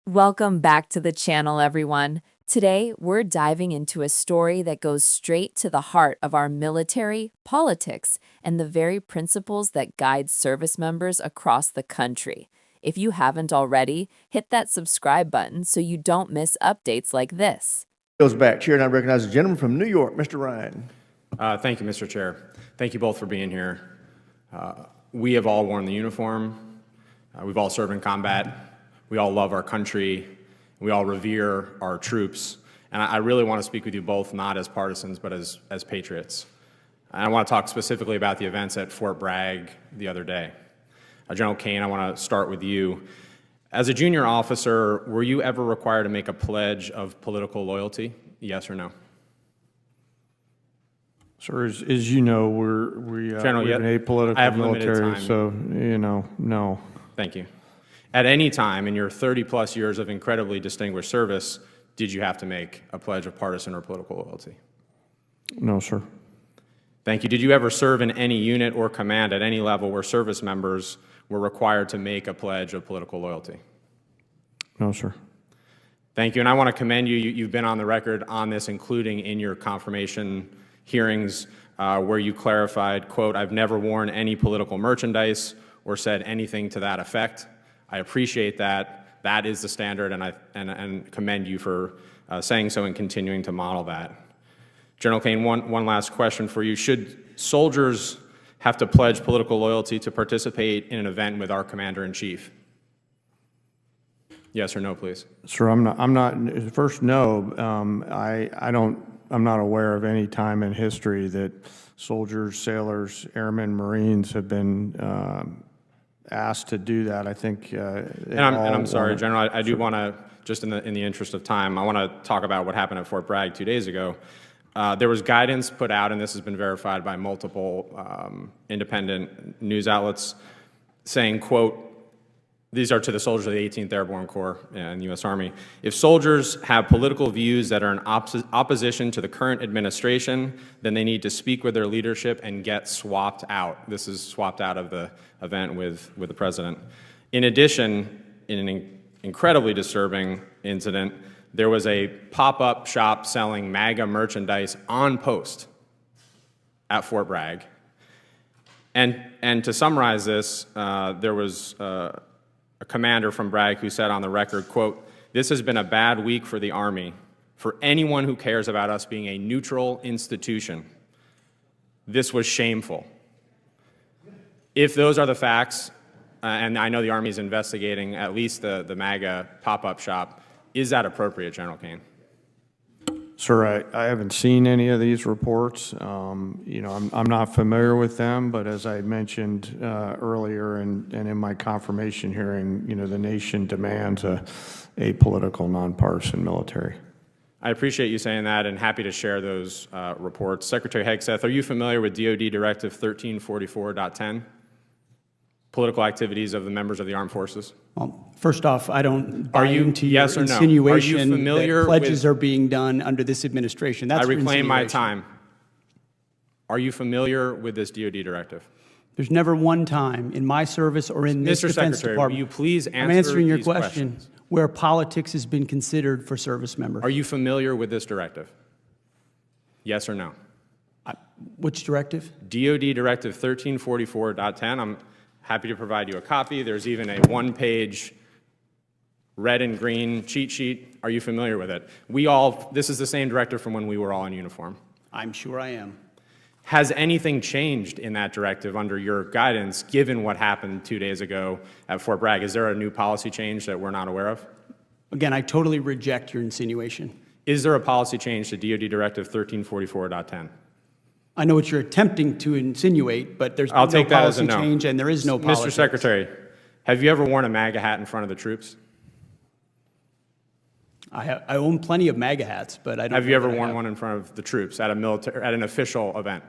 Welcome back to the channel, everyone. Today, we're diving into a story that goes straight to the heart of our military, politics, and the very principles that guide service members across the country. If you haven't already, hit that subscribe button so you don't miss updates like this. Goes back. Chair, and I recognize the gentleman from New York, Mr. Ryan. Thank you, Mr. Chair. Thank you both for being here. We have all worn the uniform. We've all served in combat. We all love our country. We all revere our troops. And I really want to speak with you both, not as partisans, but as patriots. And I want to talk specifically about the events at Fort Bragg the other day. General Kane, I want to start with you. As a junior officer, were you ever required to make a pledge of political loyalty? Yes or no? Sir, as you know, we're General, an apolitical military, time. so, no. Thank you. At any time in your 30-plus years of incredibly distinguished service, did you have to make a pledge of partisan or political loyalty? No, sir. Thank you. Did you ever serve in any unit or command at any level where service members were required to make a pledge of political loyalty? No, sir. Thank you. And I want to commend you. You've been on the record on this, including in your confirmation hearings where you clarified, quote, "I've never worn any political merchandise or said anything to that effect." I appreciate that. That is the standard, and I commend you for saying so and continuing to model that. General Kane, one last question for you. Should soldiers have to pledge political loyalty to participate in an event with our commander-in-chief? Yes or no, please. Sir, I'm not. First, no. I'm not aware of any time in history that soldiers, sailors, airmen, Marines have been asked to do that. I think. And I'm sorry, General. I do want to, just in the interest of time, I want to talk about what happened at Fort Bragg 2 days ago. There was guidance put out, and this has been verified by multiple independent news outlets, saying, quote, these are to the soldiers of the 18th Airborne Corps and the U.S. Army. If soldiers have political views that are in opposition to the current administration, then they need to speak with their leadership and get swapped out. This is swapped out of the event with the president. In addition, in an incredibly disturbing incident, there was a pop-up shop selling MAGA merchandise on post at Fort Bragg. And to summarize this, there was a commander from Bragg who said on the record, quote, "This has been a bad week for the Army, for anyone who cares about us being a neutral institution. This was shameful." If those are the facts, and I know the Army is investigating at least the MAGA pop-up shop, is that appropriate, General Kane? Sir, I haven't seen any of these reports. I'm not familiar with them, but as I mentioned earlier and in my confirmation hearing, the nation demands a political, nonpartisan military. I appreciate you saying that and happy to share those reports. Secretary Hegseth, are you familiar with DoD Directive 1344.10? Political activities of the members of the armed forces? Well, first off, I don't buy into yes your or no? insinuation Are you familiar that pledges with, are being done under this administration. That's I reclaim my insinuation. time. Are you familiar with this DoD directive? There's never one time in my service or in this Mr. Defense Secretary, Department. will you please answer I'm answering your these question questions? where politics has been considered for service members. Are you familiar with this directive? Yes or no? Which directive? DoD Directive 1344.10. I'm happy to provide you a copy. There's even a one-page red and green cheat sheet. Are you familiar with it? This is the same directive from when we were all in uniform. I'm sure I am. Has anything changed in that directive under your guidance, given what happened 2 days ago at Fort Bragg? Is there a new policy change that we're not aware of? Again, I totally reject your insinuation. Is there a policy change to DoD Directive 1344.10? I know what you're attempting to insinuate, but there's I'll no take that as a policy no. change and there is no policy. Mr. Secretary, have you ever worn a MAGA hat in front of the troops? I own plenty of MAGA hats, but I don't. Have you ever worn one in front of the troops at an official event?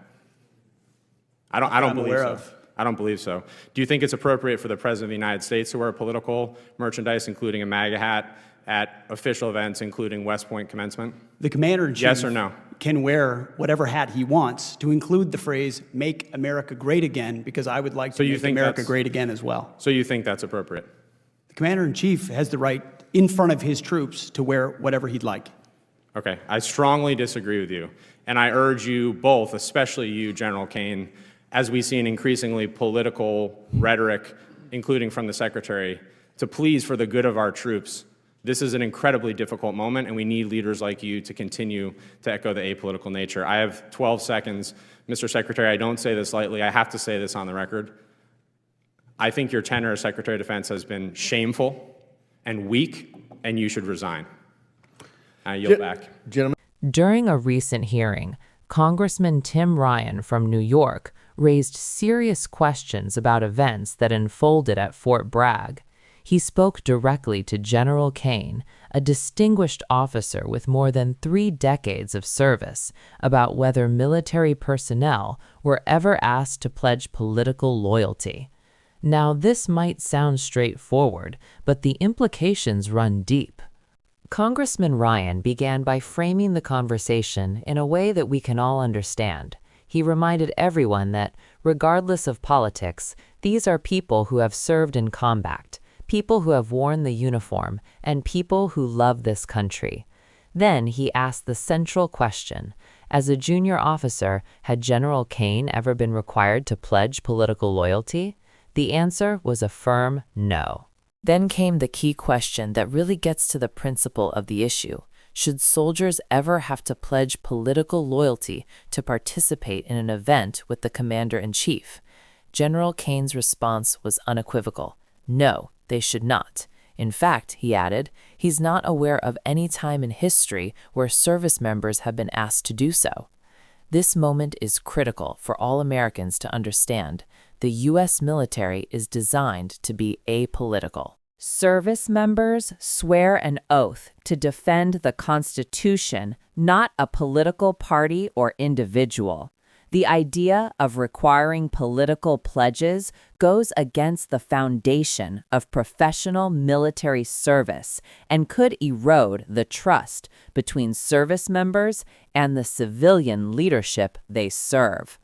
I don't believe so. I don't believe so. Do you think it's appropriate for the President of the United States to wear political merchandise, including a MAGA hat, at official events, including West Point commencement? The Commander-in-Chief Yes or no? can wear whatever hat he wants, to include the phrase, "Make America Great Again," because I would like to make America great again as well. So you think that's appropriate? The Commander-in-Chief has the right in front of his troops to wear whatever he'd like. Okay, I strongly disagree with you. And I urge you both, especially you, General Kane, as we see an increasingly political rhetoric, including from the Secretary, to please, for the good of our troops, this is an incredibly difficult moment, and we need leaders like you to continue to echo the apolitical nature. I have 12 seconds. Mr. Secretary, I don't say this lightly. I have to say this on the record. I think your tenure as Secretary of Defense has been shameful and weak, and you should resign. I yield back. Gentlemen. During a recent hearing, Congressman Tim Ryan from New York raised serious questions about events that unfolded at Fort Bragg. He spoke directly to General Kane, a distinguished officer with more than 3 decades of service, about whether military personnel were ever asked to pledge political loyalty. Now, this might sound straightforward, but the implications run deep. Congressman Ryan began by framing the conversation in a way that we can all understand. He reminded everyone that, regardless of politics, these are people who have served in combat, people who have worn the uniform, and people who love this country. Then he asked the central question: as a junior officer, had General Kane ever been required to pledge political loyalty? The answer was a firm no. Then came the key question that really gets to the principle of the issue. Should soldiers ever have to pledge political loyalty to participate in an event with the commander-in-chief? General Kane's response was unequivocal. No, they should not. In fact, he added, he's not aware of any time in history where service members have been asked to do so. This moment is critical for all Americans to understand. The U.S. military is designed to be apolitical. Service members swear an oath to defend the Constitution, not a political party or individual. The idea of requiring political pledges goes against the foundation of professional military service and could erode the trust between service members and the civilian leadership they serve.